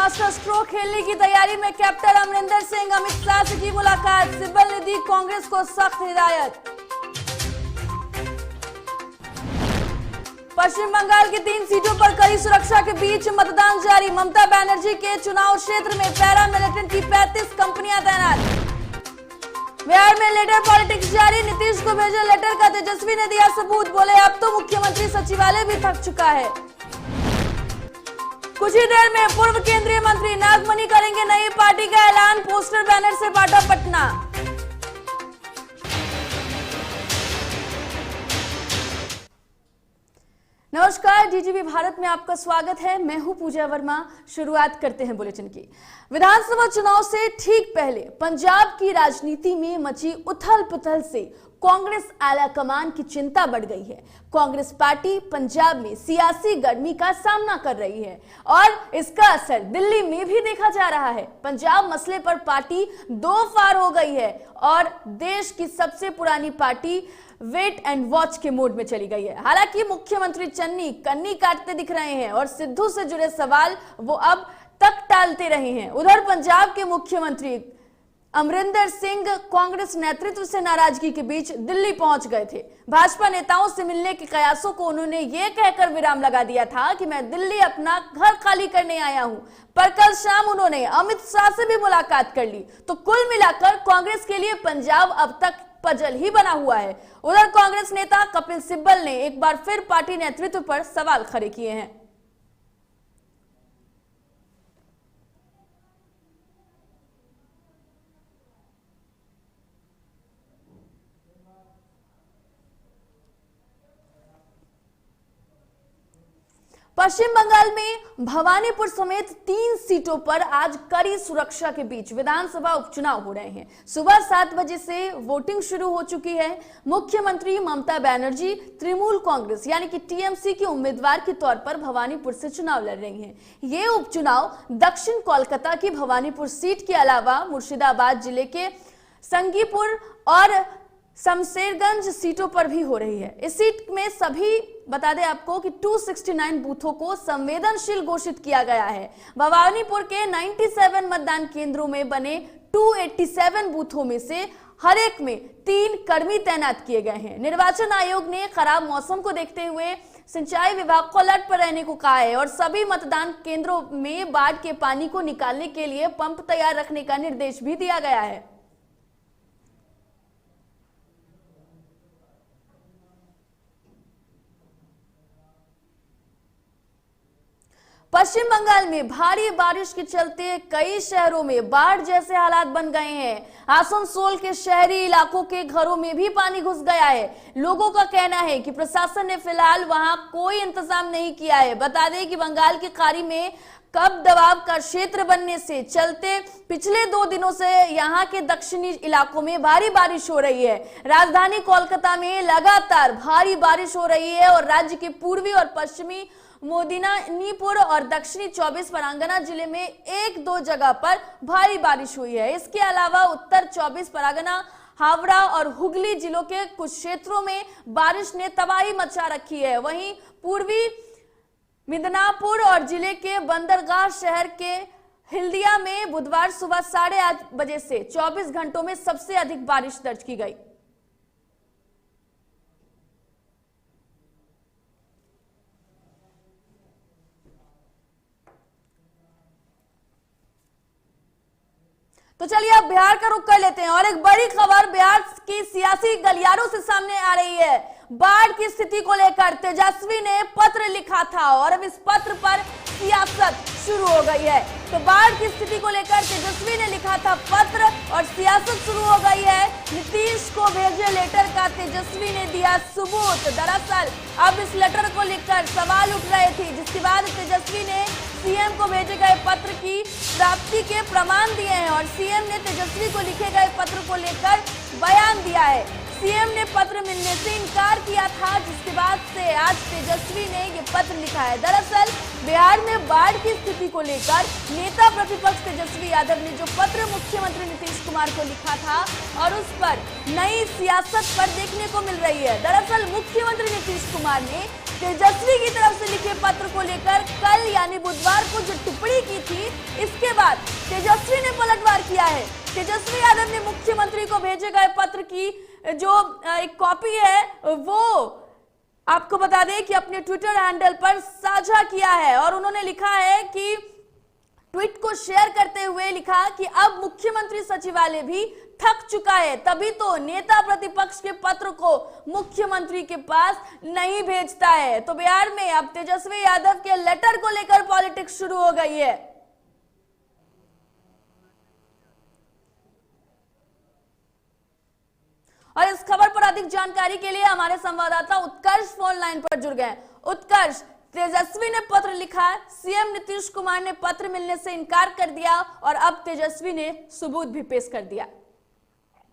Master stroke खेलने की तैयारी में कैप्टन अमरिंदर सिंह, अमित शाह से की मुलाकात, सिब्बल ने दी कांग्रेस को सख्त हिदायत। पश्चिम बंगाल की 3 सीटों पर कड़ी सुरक्षा के बीच मतदान जारी, ममता बनर्जी के चुनाव क्षेत्र में पैरा मिलिटेंट की 35 कंपनियां तैनात। बिहार में लेटर पॉलिटिक्स जारी, नीतीश को भेजे लेटर का तेजस्वी ने दिया सबूत, बोले अब तो मुख्यमंत्री सचिवालय भी थक चुका है। कुछ ही देर में पूर्व केंद्रीय मंत्री नागमणि करेंगे नई पार्टी का ऐलान, पोस्टर बैनर से बांटा पटना। नमस्कार, डीजीपी भारत में आपका स्वागत है। मैं हूं पूजा वर्मा। शुरुआत करते हैं बुलेटिन की। विधानसभा चुनाव से ठीक पहले पंजाब की राजनीति में मची उथल पुथल से कांग्रेस आलाकमान की चिंता बढ़ गई है। कांग्रेस पार्टी पंजाब में सियासी गर्मी का सामना कर रही है और इसका असर दिल्ली में भी देखा जा रहा है। पंजाब मसले पर पार्टी दो फार हो गई है और देश की सबसे पुरानी पार्टी वेट एंड वॉच के मोड में चली गई है। हालांकि मुख्यमंत्री चन्नी कन्नी काटते दिख रहे हैं और सिद्धू से जुड़े सवाल वो अब तक टालते रहे हैं। उधर पंजाब के मुख्यमंत्री अमरिंदर सिंह कांग्रेस नेतृत्व से नाराजगी के बीच दिल्ली पहुंच गए थे। भाजपा नेताओं से मिलने के कयासों को उन्होंने ये कहकर विराम लगा दिया था कि मैं दिल्ली अपना घर खाली करने आया हूं, पर कल शाम उन्होंने अमित शाह से भी मुलाकात कर ली। तो कुल मिलाकर कांग्रेस के लिए पंजाब अब तक पजल ही बना हुआ है। उधर कांग्रेस नेता कपिल सिब्बल ने एक बार फिर पार्टी नेतृत्व पर सवाल खड़े किए हैं। पश्चिम बंगाल में भवानीपुर समेत 3 सीटों पर आज कड़ी सुरक्षा के बीच विधानसभा उपचुनाव हो रहे हैं। सुबह 7 बजे से वोटिंग शुरू हो चुकी है। मुख्यमंत्री ममता बनर्जी तृणमूल कांग्रेस यानी कि टीएमसी की उम्मीदवार के तौर पर भवानीपुर से चुनाव लड़ रही हैं। ये उपचुनाव दक्षिण कोलकाता की भवानीपुर सीट के अलावा मुर्शिदाबाद जिले के संगीपुर और शमशेरगंज सीटों पर भी हो रही है। इस सीट में सभी बता दें आपको कि 269 बूथों को संवेदनशील घोषित किया गया है। भवानीपुर के 97 मतदान केंद्रों में बने 287 बूथों में से हर एक में 3 कर्मी तैनात किए गए हैं। निर्वाचन आयोग ने खराब मौसम को देखते हुए सिंचाई विभाग को अलर्ट पर रहने को कहा है और सभी मतदान केंद्रों में बाढ़ के पानी को निकालने के लिए पंप तैयार रखने का निर्देश भी दिया गया है। पश्चिम बंगाल में भारी बारिश के चलते कई शहरों में बाढ़ जैसे हालात बन गए हैं। आसनसोल के शहरी इलाकों के घरों में भी पानी घुस गया है। लोगों का कहना है कि प्रशासन ने फिलहाल वहां कोई इंतजाम नहीं किया है। बता दें कि बंगाल की खाड़ी में कम दबाव का क्षेत्र बनने से चलते पिछले 2 दिनों से यहां के दक्षिणी इलाकों में भारी बारिश हो रही है। राजधानी कोलकाता में लगातार भारी बारिश हो रही है और राज्य के पूर्वी और पश्चिमी मोदिनापुर और दक्षिणी 24 परगना जिले में 1-2 जगह पर भारी बारिश हुई है। इसके अलावा उत्तर 24 परगना, हावड़ा और हुगली जिलों के कुछ क्षेत्रों में बारिश ने तबाही मचा रखी है। वहीं पूर्वी मिदनापुर और जिले के बंदरगाह शहर के हल्दिया में बुधवार सुबह 8:30 बजे से 24 घंटों में सबसे अधिक बारिश दर्ज की गई। तो चलिए अब बिहार का रुख कर लेते हैं और एक बड़ी खबर बिहार की सियासी गलियारों से सामने आ रही है। बाढ़ की स्थिति को लेकर तेजस्वी ने पत्र लिखा था और अब इस पत्र पर सियासत शुरू हो गई है। तो बाढ़ की स्थिति को लेकर तेजस्वी ने लिखा था पत्र और सियासत शुरू हो गई है। नीतीश को भेजे लेटर का तेजस्वी ने दिया सबूत। दरअसल अब इस लेटर को लिखकर सवाल उठ रहे थे, जिसके बाद तेजस्वी ने सीएम को भेजे गए पत्र की प्राप्ति के प्रमाण दिए हैं और सीएम ने तेजस्वी को लिखे गए पत्र को लेकर बयान दिया है। सीएम ने पत्र मिलने से इनकार किया था, जिसके बाद से आज तेजस्वी ने ये पत्र लिखा है। दरअसल बिहार में बाढ़ की स्थिति को लेकर नेता प्रतिपक्ष तेजस्वी यादव ने जो पत्र मुख्यमंत्री नीतीश कुमार को लिखा था और उस पर नई सियासत पर देखने को मिल रही है। दरअसल मुख्यमंत्री नीतीश कुमार ने तेजस्वी की तरफ से लिखे पत्र को लेकर कल यानी बुधवार को जो टिप्पणी की थी, इसके बाद तेजस्वी ने पलटवार किया है। तेजस्वी यादव ने मुख्यमंत्री को भेजे गए पत्र की जो एक कॉपी है वो आपको बता दें कि अपने ट्विटर हैंडल पर साझा किया है और उन्होंने लिखा है कि ट्वीट को शेयर करते हुए लिखा कि अब मुख्यमंत्री सचिवालय भी थक चुका है, तभी तो नेता प्रतिपक्ष के पत्र को मुख्यमंत्री के पास नहीं भेजता है। तो बिहार में अब तेजस्वी यादव के लेटर को लेकर पॉलिटिक्स शुरू हो गई है। और इस खबर पर अधिक जानकारी के लिए हमारे संवाददाता उत्कर्ष फोन लाइन पर जुड़ गए। उत्कर्ष, तेजस्वी ने पत्र लिखा, सीएम नीतीश कुमार ने पत्र मिलने से इनकार कर दिया और अब तेजस्वी ने सबूत भी पेश कर दिया।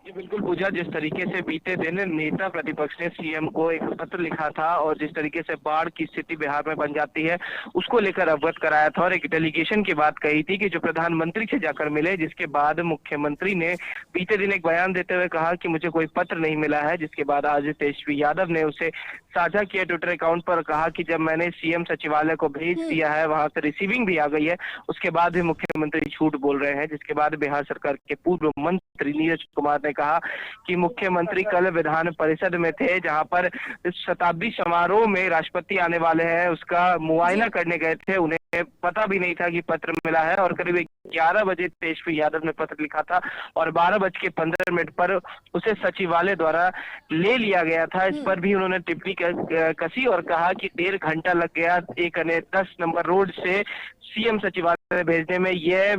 जी बिल्कुल पूजा, जिस तरीके से बीते दिन नेता प्रतिपक्ष ने सीएम को एक पत्र लिखा था और जिस तरीके से बाढ़ की स्थिति बिहार में बन जाती है उसको लेकर अवगत कराया था और एक डेलीगेशन की बात कही थी कि जो प्रधानमंत्री से जाकर मिले, जिसके बाद मुख्यमंत्री ने बीते दिन एक बयान देते हुए कहा कि मुझे कोई पत्र नहीं मिला है, जिसके बाद आज तेजस्वी यादव ने उसे साझा किया ट्विटर अकाउंट पर, कहा कि जब मैंने सीएम सचिवालय को भेज दिया है, वहां से रिसीविंग भी आ गई है, उसके बाद भी मुख्यमंत्री झूठ बोल रहे हैं। जिसके बाद बिहार सरकार के पूर्व मंत्री नीरज कुमार ने कहा कि मुख्यमंत्री कल विधान परिषद में थे, जहां पर शताब्दी समारोह में राष्ट्रपति आने वाले हैं, उसका मुआयना करने गए थे, उन्हें पता भी नहीं था कि पत्र मिला है और करीब 11 बजे तेजस्वी यादव ने पत्र लिखा था और 12:15 पर उसे सचिवालय द्वारा ले लिया गया था। इस पर भी उन्होंने टिप्पणी कसी और कहा कि 1.5 घंटा लग गया एक 10 नंबर रोड से सीएम सचिवालय भेजने में। यह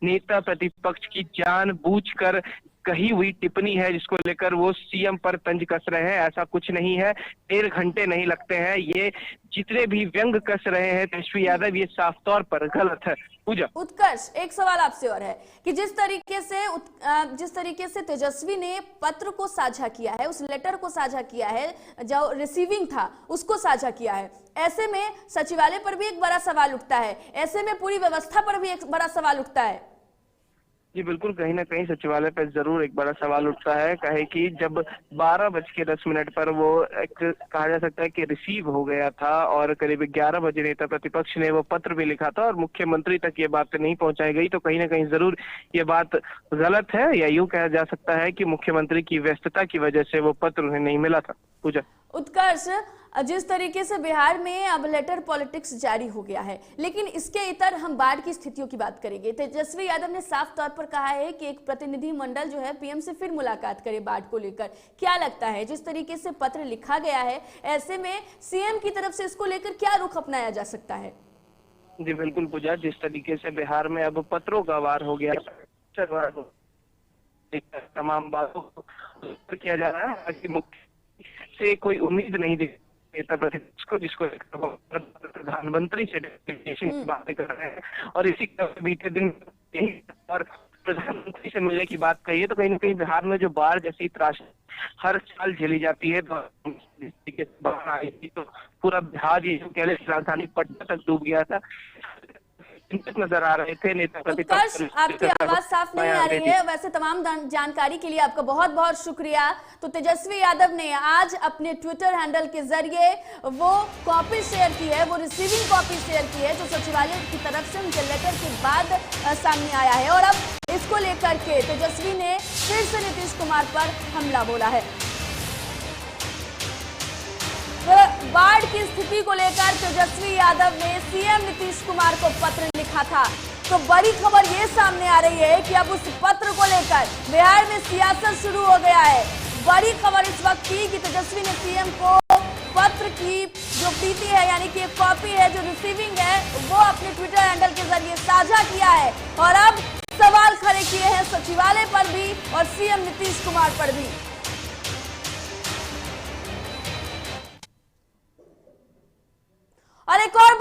नेता प्रतिपक्ष की जानबूझकर कही हुई टिप्पणी है, जिसको लेकर वो सीएम पर तंज कस रहे हैं। ऐसा कुछ नहीं है, 1.5 घंटे नहीं लगते हैं। ये जितने भी व्यंग कस रहे हैं तेजस्वी यादव, ये साफ तौर पर गलत है। पूजा, उत्कर्ष, एक सवाल आपसे और है कि जिस तरीके से तेजस्वी ने पत्र को साझा किया है, उस लेटर को साझा किया है, जो रिसीविंग था उसको साझा किया है, ऐसे में सचिवालय पर भी एक बड़ा सवाल उठता है, ऐसे में पूरी व्यवस्था पर भी एक बड़ा सवाल उठता है। जी बिल्कुल, कहीं ना कहीं सचिवालय पर जरूर एक बड़ा सवाल उठता है। कहे कि जब 12:10 पर वो एक कहा जा सकता है कि रिसीव हो गया था और करीब 11 बजे नेता प्रतिपक्ष ने वो पत्र भी लिखा था और मुख्यमंत्री तक ये बात नहीं पहुंचाई गई, तो कहीं ना कहीं जरूर ये बात गलत है, या यूं कहा जा सकता है कि मुख्यमंत्री की व्यस्तता की वजह से वो पत्र उन्हें नहीं मिला था। पूजा, उत्कर्ष, जिस तरीके से बिहार में अब लेटर पॉलिटिक्स जारी हो गया है, लेकिन इसके इतर हम बाढ़ की स्थितियों की बात करेंगे। तेजस्वी यादव ने साफ तौर पर कहा है कि एक प्रतिनिधि मंडल जो है पीएम से फिर मुलाकात करे बाढ़ को लेकर। क्या लगता है, जिस तरीके से पत्र लिखा गया है, ऐसे में सीएम की तरफ से इसको लेकर क्या रुख अपनाया जा सकता है? जी बिल्कुल पूजा, जिस तरीके से बिहार में अब पत्रों का वार हो गया, तमाम बातों को किया जा रहा है कि मुख्य से कोई उम्मीद नहीं दिखती नेता प्रतिपक्ष को, जिसको प्रधानमंत्री से डेलीगेशन की बातें कर रहे हैं और इसी बीते दिन यही और प्रधानमंत्री से मिलने की बात कही है। तो कहीं ना कहीं बिहार में जो बाढ़ जैसी त्रासदी हर साल झेली जाती है, तो बाढ़ आई थी तो पूरा बिहार, ये जो कह रहे राजधानी पटना तक डूब गया था, नजर आ रहे थे नेता प्रतिपक्ष। आपकी आवाज साफ नहीं आ रही है। वैसे तमाम जानकारी के लिए आपका बहुत बहुत शुक्रिया। तो तेजस्वी यादव ने आज अपने ट्विटर हैंडल के जरिए वो कॉपी शेयर की है, वो रिसीविंग कॉपी शेयर की है जो सचिवालय की तरफ से उनके लेटर के बाद सामने आया है और अब इसको लेकर के तेजस्वी ने फिर से नीतीश कुमार पर हमला बोला है। बाढ़ की स्थिति को लेकर तेजस्वी यादव ने सीएम नीतीश कुमार को पत्र लिखा था, तो बड़ी खबर ये सामने आ रही है कि अब उस पत्र को लेकर बिहार में सियासत शुरू हो गया है। बड़ी खबर इस वक्त की कि तेजस्वी ने सीएम को पत्र की जो प्रीति है, यानी कि एक कॉपी है जो रिसीविंग है, वो अपने ट्विटर हैंडल के जरिए साझा किया है और अब सवाल खड़े किए हैं सचिवालय पर भी और सीएम नीतीश कुमार पर भी। और एक और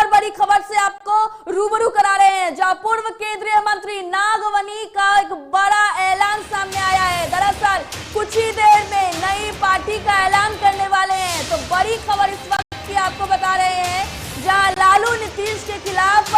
बड़ी खबर से आपको रूबरू करा रहे हैं, जहां पूर्व केंद्रीय मंत्री नागवनी का एक बड़ा ऐलान सामने आया है। दरअसल कुछ ही देर में नई पार्टी का ऐलान करने वाले हैं। तो बड़ी खबर इस वक्त की आपको बता रहे हैं, जहां लालू नीतीश के खिलाफ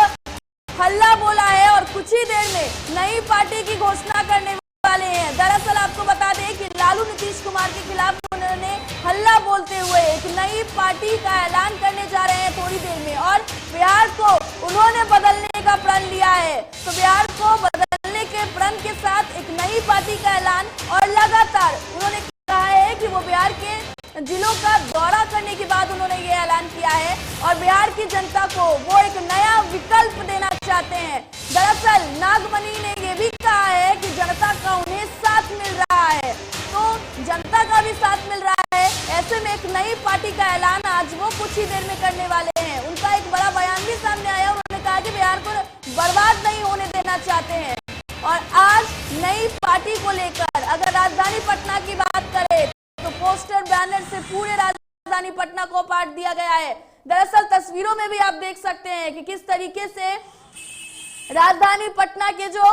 हल्ला बोला है और कुछ ही देर में नई पार्टी की घोषणा करने वाले हैं। दरअसल आपको बता दें कि लालू नीतीश कुमार के खिलाफ उन्होंने हल्ला बोलते हुए एक नई पार्टी का ऐलान करने जा रहे हैं थोड़ी देर में, और बिहार को उन्होंने बदलने का प्रण लिया है। तो बिहार को बदलने के प्रण के साथ एक नई पार्टी का ऐलान, और लगातार उन्होंने कहा है कि वो बिहार के जिलों का दौरा करने के बाद उन्होंने ये ऐलान किया है और बिहार की जनता को वो एक नया विकल्प देना चाहते हैं। दरअसल नागमणि ने ये भी कहा है कि जनता का उन्हें साथ मिल रहा है, तो जनता का भी साथ मिल रहा है। ऐसे में एक नई पार्टी का ऐलान आज वो कुछ ही देर में करने वाले हैं। उनका एक बड़ा बयान भी सामने आया, उन्होंने कहा कि बिहार को बर्बाद नहीं होने देना चाहते हैं। और आज नई पार्टी को लेकर अगर राजधानी पटना की बात करें तो पोस्टर बैनर से पूरे राजधानी पटना को पाट दिया गया है। दरअसल तस्वीरों में भी आप देख सकते हैं कि किस तरीके से राजधानी पटना के जो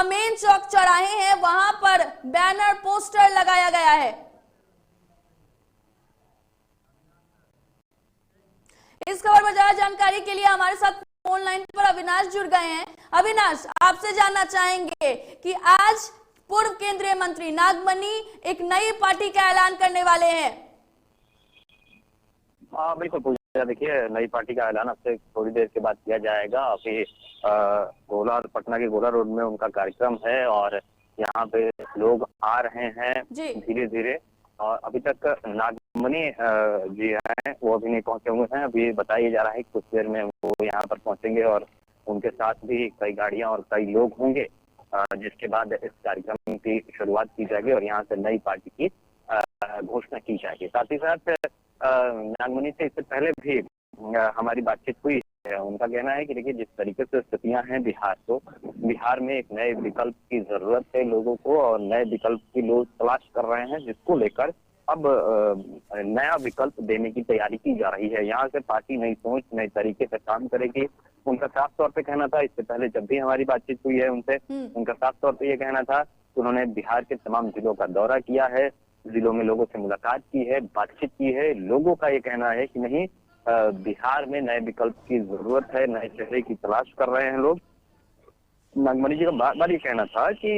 मेन चौक चौराहे हैं वहां पर बैनर पोस्टर लगाया गया है। इस खबर पर ज्यादा जानकारी के लिए हमारे साथ फोन लाइन पर अविनाश जुड़ गए हैं। अविनाश, आपसे जानना चाहेंगे कि आज पूर्व केंद्रीय मंत्री नागमणि एक नई पार्टी का ऐलान करने वाले हैं। बिल्कुल पूजा, देखिए नई पार्टी का ऐलान अब से थोड़ी देर के बाद किया जाएगा। अभी गोला, पटना के गोला रोड में उनका कार्यक्रम है और यहाँ पे लोग आ रहे हैं धीरे धीरे। और अभी तक नागमणि जी हैं वो अभी नहीं पहुंचे हुए हैं। अभी बताया जा रहा है कि कुछ देर में वो यहाँ पर पहुंचेंगे और उनके साथ भी कई गाड़ियां और कई लोग होंगे, जिसके बाद इस कार्यक्रम की शुरुआत की जाएगी और यहाँ से नई पार्टी की घोषणा की जाएगी। साथ ही साथ नागमणि से इससे पहले भी हमारी बातचीत हुई है। उनका कहना है कि देखिए जिस तरीके से स्थितियां हैं बिहार में एक नए विकल्प की जरूरत है लोगों को, और नए विकल्प की लोग तलाश कर रहे हैं, जिसको लेकर अब नया विकल्प देने की तैयारी की जा रही है। यहाँ से पार्टी नई सोच, नए तरीके से काम करेगी। उनका साफ तौर पे कहना था, इससे पहले जब भी हमारी बातचीत हुई है उनसे, उनका साफ तौर पे ये कहना था कि उन्होंने बिहार के तमाम जिलों का दौरा किया है, जिलों में लोगों से मुलाकात की है, बातचीत की है। लोगों का ये कहना है कि नहीं, बिहार में नए विकल्प की जरूरत है, नए चेहरे की तलाश कर रहे हैं लोग। नागमणि जी का बार बार ये कहना था कि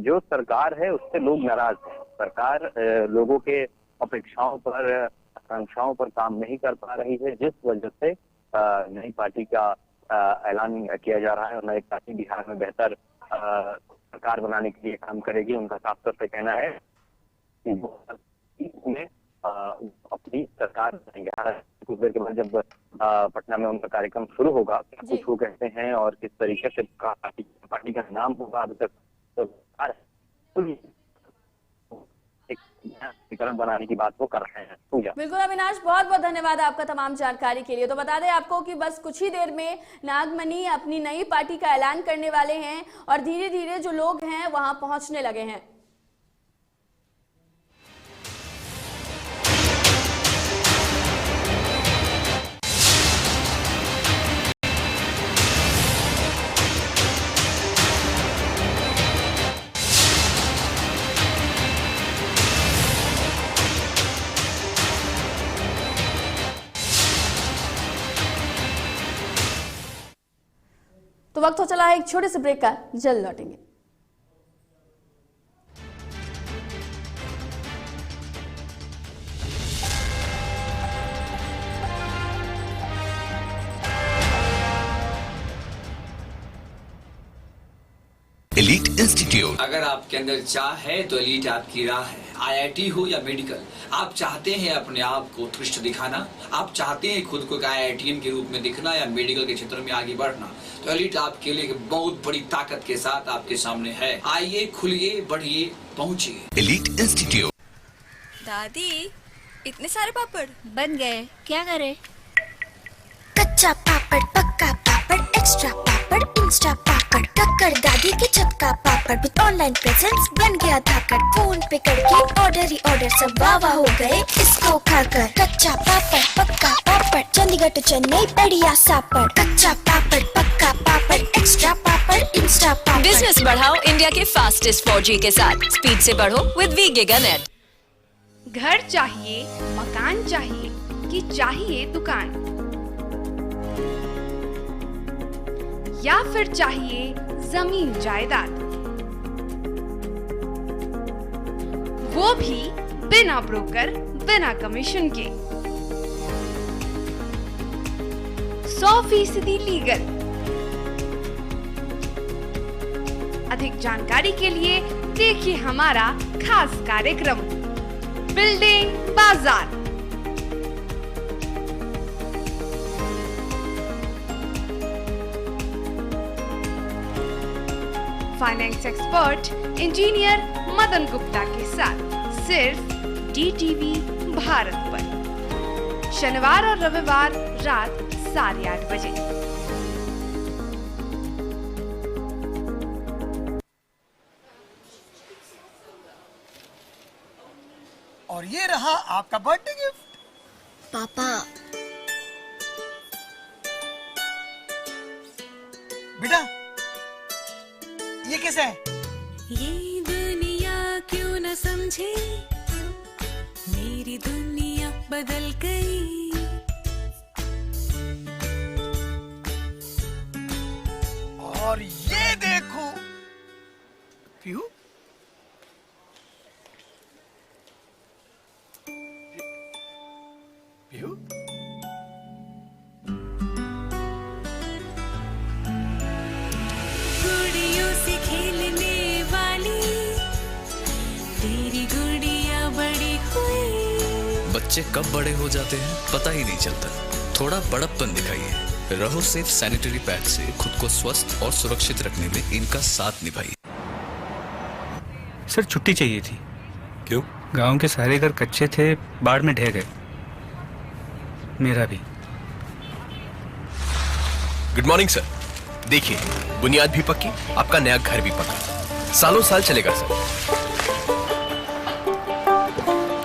जो सरकार है उससे लोग नाराज हैं। सरकार लोगों के अपेक्षाओं पर, आकांक्षाओं पर काम नहीं कर पा रही है, जिस वजह से नई पार्टी का ऐलान किया जा रहा है और नई पार्टी बिहार में बेहतर सरकार बनाने के लिए काम करेगी। उनका साफ तौर पर कहना है कि वो में अपनी सरकार बनाएंगे। कुछ देर के बाद जब पटना में उनका कार्यक्रम शुरू होगा, कुछ वो कहते हैं और किस तरीके से पार्टी का नाम होगा, अभी तक तो विकल्प बनाने की बात वो कर रहे हैं। पूजा, बिल्कुल अविनाश, बहुत बहुत धन्यवाद आपका तमाम जानकारी के लिए। तो बता दें आपको कि बस कुछ ही देर में नागमणि अपनी नई पार्टी का ऐलान करने वाले हैं और धीरे धीरे जो लोग हैं वहां पहुंचने लगे हैं। तो वक्त हो चला है एक छोटे से ब्रेक का, जल्द लौटेंगे। एलीट इंस्टीट्यूट, अगर आपके अंदर चाह है तो एलीट आपकी राह है। IIT हो या मेडिकल, आप चाहते हैं अपने आप को उत्कृष्ट दिखाना, आप चाहते हैं खुद को IITian के रूप में दिखना या मेडिकल के क्षेत्र में आगे बढ़ना, तो एलीट आपके लिए एक बहुत बड़ी ताकत के साथ आपके सामने है। आइए, खुलिए, बढ़िए, पहुंचिए। Elite institute. दादी, इतने सारे पापड़ बन गए, क्या करे? कच्चा पापड़, पक्का पापड़, एक्स्ट्रा पापड़, इंस्टा पापड़, टक्कर दादी की छत का पापड़ विद ऑनलाइन प्रेजेंस बन गया धाकड़। फोन पे करके ऑर्डर ही ऑर्डर, सब वाह हो गए इसको खाकर। कच्चा पापड़, पक्का पापड़, चंडीगढ़ टू चेन्नई बढ़िया सापड़। कच्चा पापड़, पक्का पापड़, एक्स्ट्रा पापड़, इंस्टा पापड़। बिजनेस बढ़ाओ इंडिया के फास्टेस्ट 4G के साथ। स्पीड से बढ़ो विद वी गिगानेट। घर चाहिए, मकान चाहिए कि चाहिए दुकान, या फिर चाहिए जमीन जायदाद, वो भी बिना ब्रोकर बिना कमीशन के, 100% लीगल। अधिक जानकारी के लिए देखिए हमारा खास कार्यक्रम बिल्डिंग बाजार। Finance expert engineer Madan Gupta के साथ सिर्फ DTV भारत पर, शनिवार और रविवार रात 8:30 बजे। और ये रहा आपका बर्थडे गिफ्ट। पापा, बेटा ये कैसा है? ये दुनिया क्यों न समझे, मेरी दुनिया बदल गई। और ये देखो पीहू, पीहू गुड़ियों से खेलने वाली तेरी गुड़िया बड़ी हुई। बच्चे कब बड़े हो जाते हैं पता ही नहीं चलता। थोड़ा बड़प्पन दिखाइए। रहो सेफ सैनिटरी पैड से खुद को स्वस्थ और सुरक्षित रखने में इनका साथ निभाइए। सर छुट्टी चाहिए थी। क्यों? गांव के सारे घर कच्चे थे, बाढ़ में ढह गए। मेरा भी। Good morning sir. देखिए बुनियाद भी पक्की, आपका नया घर भी पक्का, सालों साल चलेगा सर।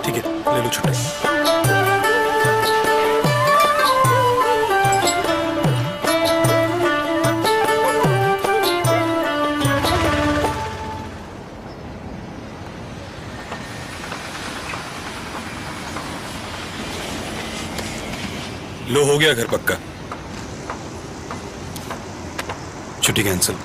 ठीक है ले लो छुट्टी। लो हो गया घर पक्का, छुट्टी कैंसिल।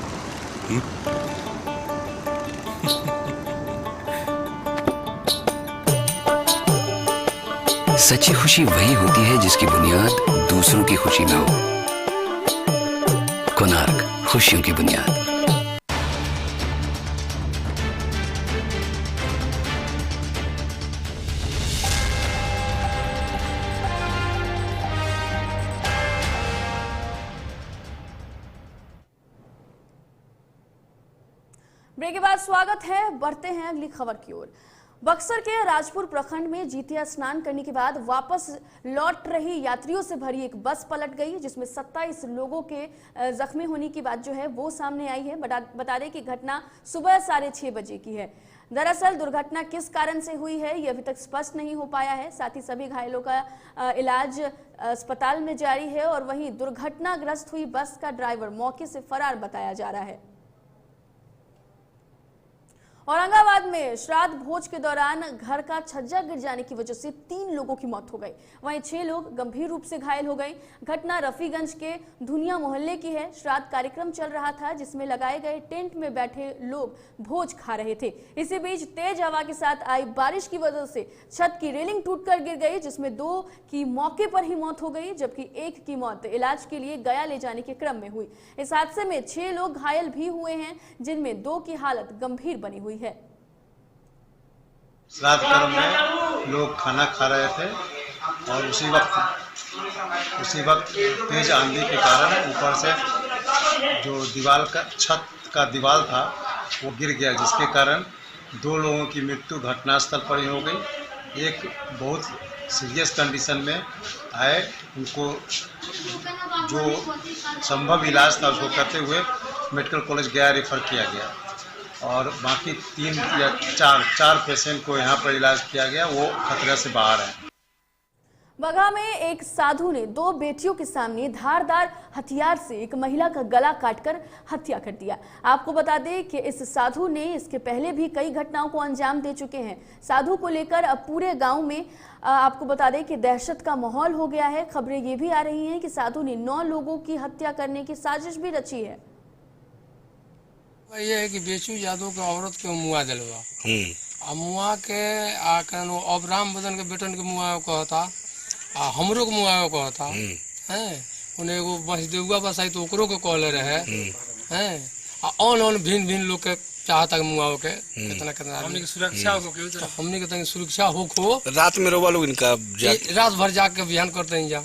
सच्ची खुशी वही होती है जिसकी बुनियाद दूसरों की खुशी में हो। कोणार्क, खुशियों की बुनियाद। ब्रेक के बाद स्वागत है। बढ़ते हैं अगली खबर की ओर। बक्सर के राजपुर प्रखंड में जितिया स्नान करने के बाद वापस लौट रही यात्रियों से भरी एक बस पलट गई, जिसमें 27 लोगों के जख्मी होने की बात जो है वो सामने आई है। बता दें कि घटना सुबह 6:30 बजे की है। दरअसल दुर्घटना किस कारण से हुई है ये अभी तक स्पष्ट नहीं हो पाया है। साथ ही सभी घायलों का इलाज अस्पताल में जारी है और वहीं दुर्घटनाग्रस्त हुई बस का ड्राइवर मौके से फरार बताया जा रहा है। औरंगाबाद में श्राद्ध भोज के दौरान घर का छज्जा गिर जाने की वजह से 3 लोगों की मौत हो गई, वहीं 6 लोग गंभीर रूप से घायल हो गए। घटना रफीगंज के धुनिया मोहल्ले की है। श्राद्ध कार्यक्रम चल रहा था जिसमें लगाए गए टेंट में बैठे लोग भोज खा रहे थे। इसी बीच तेज हवा के साथ आई बारिश की वजह से छत की रेलिंग टूटकर गिर गई, जिसमें 2 की मौके पर ही मौत हो गई, जबकि 1 की मौत इलाज के लिए गया ले जाने के क्रम में हुई। इस हादसे में 6 लोग घायल भी हुए हैं, जिनमें 2 की हालत गंभीर बनी हुई है। श्राद्ध कर्म में लोग खाना खा रहे थे और उसी वक्त तेज आंधी के कारण ऊपर से जो दीवार का छत का दीवार था वो गिर गया, जिसके कारण 2 लोगों की मृत्यु घटनास्थल पर ही हो गई। एक बहुत सीरियस कंडीशन में आए, उनको जो संभव इलाज था उसको करते हुए मेडिकल कॉलेज गया रेफर किया गया और बाकी 3 या 4 पेशेंट को यहाँ पर इलाज किया गया, वो खतरे से बाहर है। बगहा में एक साधु ने 2 बेटियों के सामने धारदार हथियार से एक महिला का गला काटकर हत्या कर दिया। आपको बता दें कि इस साधु ने इसके पहले भी कई घटनाओं को अंजाम दे चुके हैं। साधु को लेकर अब पूरे गांव में आपको बता दें कि दहशत का माहौल हो गया है। खबरें ये भी आ रही हैं कि साधु ने 9 लोगों की हत्या करने की साजिश भी रची है। ये है कि बेचू यादव के औरत के मुआ दिलवा मुआ के अब्राहम बदन के बेटन के मुआ कहता हमरो के मुआ कहता हैं उन्हें एगो बसदेउआ बसाई तो ओकरो के कहले रहे हैं ऑन भिन्न भिन्न लोग के चाहता मुआ के कितना हमने की सुरक्षा हो के हमने के तनी सुरक्षा हो रात में रोवा लोग इनका रात भर जाके अभियान करते हैं जा।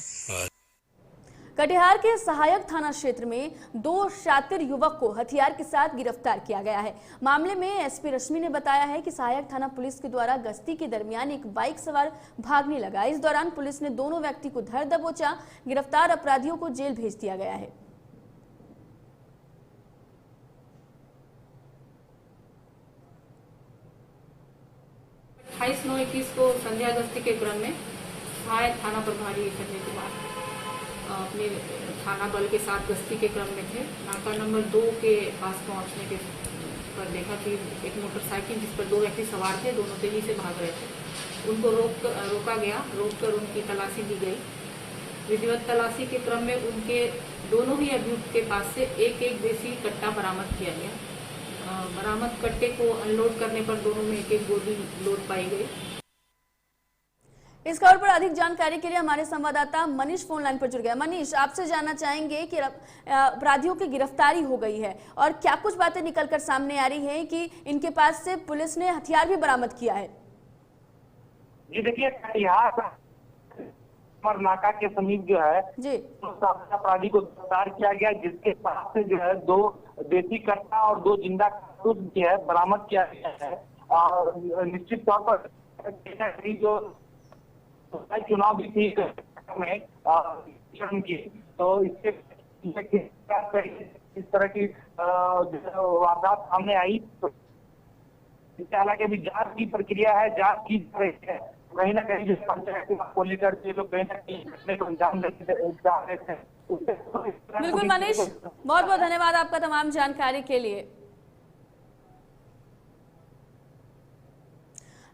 कटिहार के सहायक थाना क्षेत्र में 2 शातिर युवक को हथियार के साथ गिरफ्तार किया गया है। मामले में एसपी रश्मि ने बताया है कि सहायक थाना पुलिस के द्वारा गश्ती के दरमियान एक बाइक सवार भागने लगा। इस दौरान पुलिस ने दोनों व्यक्ति को धर दबोचा। गिरफ्तार अपराधियों को जेल भेज दिया गया है। अट्ठाईस 9/21 को संध्या गश्ती के क्रम में सहायक थाना प्रभारी करने के बाद अपने थाना बल के साथ गश्ती के क्रम में थे। नाका नंबर 2 के पास पहुंचने के पर देखा कि एक मोटरसाइकिल जिस पर 2 व्यक्ति सवार थे, दोनों तेजी से भाग रहे थे। उनको रोका गया, रोककर उनकी तलाशी ली गई। विधिवत तलाशी के क्रम में उनके दोनों ही अभियुक्त के पास से एक देसी कट्टा बरामद किया गया। बरामद कट्टे को अनलोड करने पर दोनों में एक गोली लोड पाई गई। इस खबर पर अधिक जानकारी के लिए हमारे संवाददाता मनीष फोन लाइन पर जुड़ गया। मनीष, आपसे जानना चाहेंगे कि अपराधियों की गिरफ्तारी हो गई है और क्या कुछ बातें निकलकर सामने आ रही हैं कि इनके पास से पुलिस ने हथियार भी बरामद किया है। जी देखिए, कटिहार नाका के समीप जो है जी अपराधी को गिरफ्तार किया गया, जिसके पास से जो है 2 देसी कट्टा और 2 जिंदा कारतूस जो है बरामद किया गया है। और निश्चित तौर पर जो चुनाव भी थी में की, तो इससे इस तरह की वारदात सामने आई। तो हालांकि अभी जांच की प्रक्रिया है, जांच की जा रही है। कहीं ना कहीं जो पंचायत को लेकर जो लोग कहीं ना कहीं को अंजाम जा रहे थे। बिल्कुल मनीष, बहुत बहुत धन्यवाद आपका तमाम जानकारी के लिए।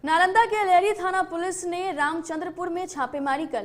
नालंदा के लेहरी थाना पुलिस ने रामचंद्रपुर में छापेमारी कर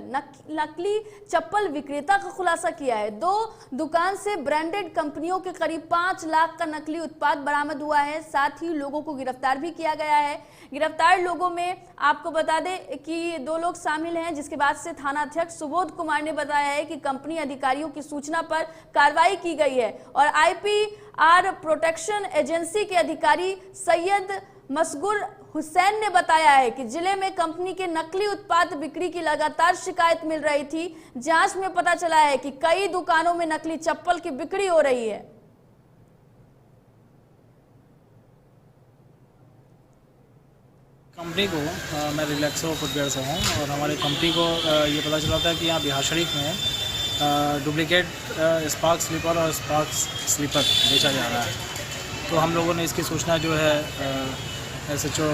नकली चप्पल विक्रेता का खुलासा किया है। 2 दुकान से ब्रांडेड कंपनियों के करीब 5 लाख का नकली उत्पाद बरामद हुआ है। साथ ही लोगों को गिरफ्तार भी किया गया है। गिरफ्तार लोगों में आपको बता दें कि 2 लोग शामिल हैं, जिसके बाद से थाना अध्यक्ष सुबोध कुमार ने बताया है कि कंपनी अधिकारियों की सूचना पर कार्रवाई की गई है और IPR प्रोटेक्शन एजेंसी के अधिकारी सैयद मसगुर हुसैन ने बताया है कि जिले में कंपनी के नकली उत्पाद बिक्री की लगातार शिकायत मिल रही थी। जांच में पता चला है कि कई दुकानों में नकली चप्पल की बिक्री हो रही है। कंपनी को मैं रिलैक्सो फुटवेयर से हूँ और हमारी कंपनी को ये पता चला था कि यहाँ बिहार शरीफ में डुप्लीकेट स्पार्क स्लीपर और स्पार्क स्लीपर बेचा जा रहा है। तो हम लोगों ने इसकी सूचना जो है SHO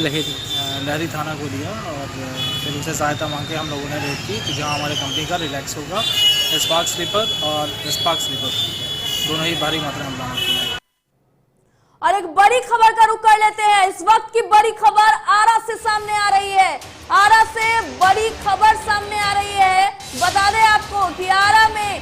लहरी थाना को दिया और फिर उनसे सहायता मांग के हम लोगों ने रेड की कि जहाँ हमारे कंपनी का रिलैक्स होगा स्पार्क स्लीपर और स्पार्क स्लीपर दोनों ही भारी मात्रा में बरामद किया। और एक बड़ी खबर का रुख कर लेते हैं। इस वक्त की बड़ी खबर आरा से सामने आ रही है। आरा से बड़ी खबर सामने आ रही है। बता दें आपको कि आरा में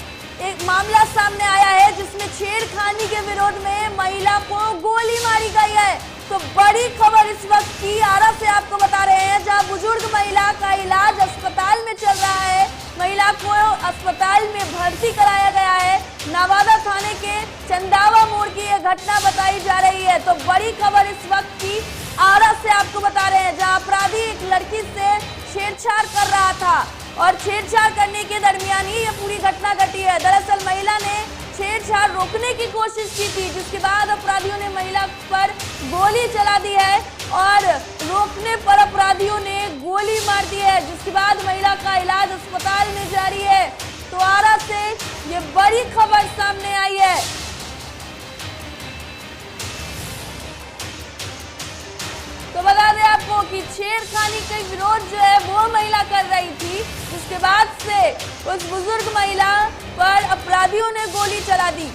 एक मामला सामने आया है जिसमें छेड़खानी के विरोध में महिला को गोली मारी गई है। तो बड़ी खबर इस वक्त की आरा से आपको बता रहे हैं, जहां बुजुर्ग महिला का इलाज अस्पताल में चल रहा है। महिला को अस्पताल में भर्ती कराया गया है। नवादा थाने के चंदावा मोड़ की यह घटना बताई जा रही है। तो बड़ी खबर इस वक्त की आरा से आपको बता रहे हैं, जहां अपराधी एक लड़की से छेड़छाड़ कर रहा था और छेड़छाड़ करने के दरमियान ही यह पूरी घटना घटी है। दरअसल महिला ने छेड़छाड़ रोकने की कोशिश की थी, जिसके बाद अपराधियों ने महिला पर गोली चला दी है और रोकने पर अपराधियों ने गोली मार दी है, जिसके बाद महिला का इलाज अस्पताल में जारी है। तो आरा से ये बड़ी खबर सामने आई है। तो बता दें आपको कि छेड़खानी का विरोध जो है वो महिला कर रही थी, जिसके बाद से उस बुजुर्ग महिला पर अपराधियों ने गोली चला दी।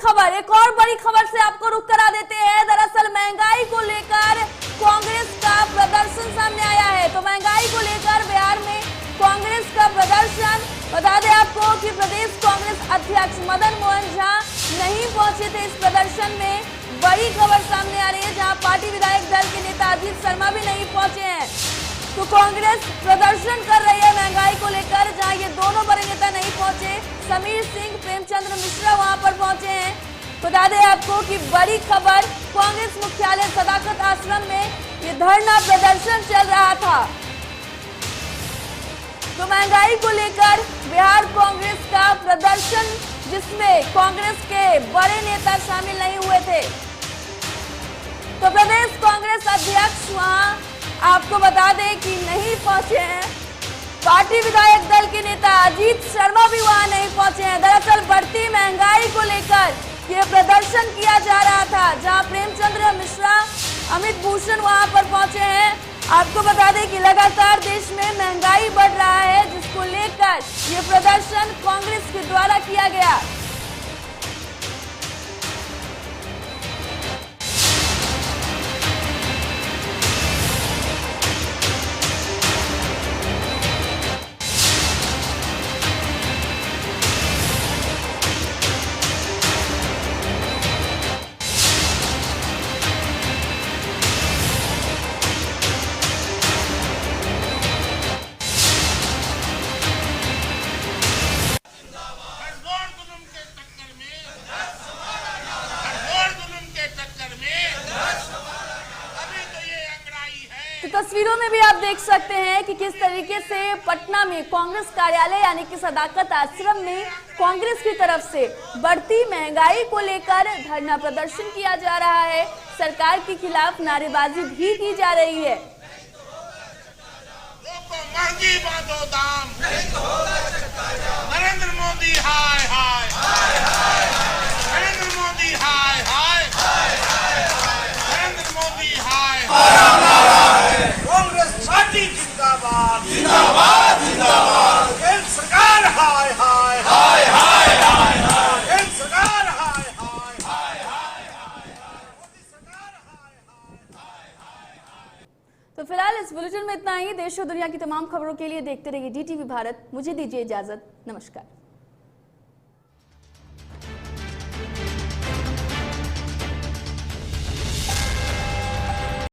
खबर, एक और बड़ी खबर से आपको रुख करा देते हैं। दरअसल महंगाई को लेकर कांग्रेस का प्रदर्शन सामने आया है। तो महंगाई को लेकर बिहार में कांग्रेस का प्रदर्शन, बता दें आपको कि प्रदेश कांग्रेस अध्यक्ष मदन मोहन झा नहीं पहुंचे थे इस प्रदर्शन में। बड़ी खबर सामने आ रही है, जहां पार्टी विधायक दल के नेता अजीत शर्मा भी नहीं पहुंचे हैं। तो कांग्रेस प्रदर्शन कर रही है महंगाई को लेकर, जहां ये दोनों बड़े नेता नहीं पहुंचे। समीर सिंह, प्रेमचंद्र मिश्रा वहां पर पहुंचे हैं। बता दें आपको कि बड़ी खबर, कांग्रेस मुख्यालय सदाकत आश्रम में ये धरना प्रदर्शन चल रहा था। तो महंगाई को लेकर बिहार कांग्रेस का प्रदर्शन, जिसमें कांग्रेस के बड़े नेता शामिल नहीं हुए थे। तो प्रदेश कांग्रेस अध्यक्ष वहां आपको बता दें कि नहीं पहुंचे हैं। पार्टी विधायक दल के नेता अजीत शर्मा भी वहां नहीं पहुंचे हैं। दरअसल बढ़ती महंगाई को लेकर यह प्रदर्शन किया जा रहा था, जहां प्रेमचंद्र मिश्रा, अमित भूषण वहां पर पहुंचे हैं। आपको बता दें कि लगातार देश में महंगाई बढ़ रहा है, जिसको लेकर ये प्रदर्शन कांग्रेस के द्वारा किया गया। तस्वीरों में भी आप देख सकते हैं कि किस तरीके से पटना में कांग्रेस कार्यालय यानी कि सदाकत आश्रम में कांग्रेस की तरफ से बढ़ती महंगाई को लेकर धरना प्रदर्शन किया जा रहा है। सरकार के खिलाफ नारेबाजी भी की जा रही है। महंगी बांधो दाम, नरेंद्र मोदी हाय हाय, नरेंद्र मोदी हाय हाय, नरेंद्र मोदी हाय हाय, कांग्रेस पार्टी जिंदाबाद जिंदाबाद जिंदाबाद, केंद्र सरकार हाय हाय हाय हाय हाय, केंद्र सरकार हाय हाय हाय हाय, मोदी सरकार हाय। तो फिलहाल इस बुलेटिन में इतना ही। देश और दुनिया की तमाम खबरों के लिए देखते रहिए DTV भारत। मुझे दीजिए इजाजत, नमस्कार।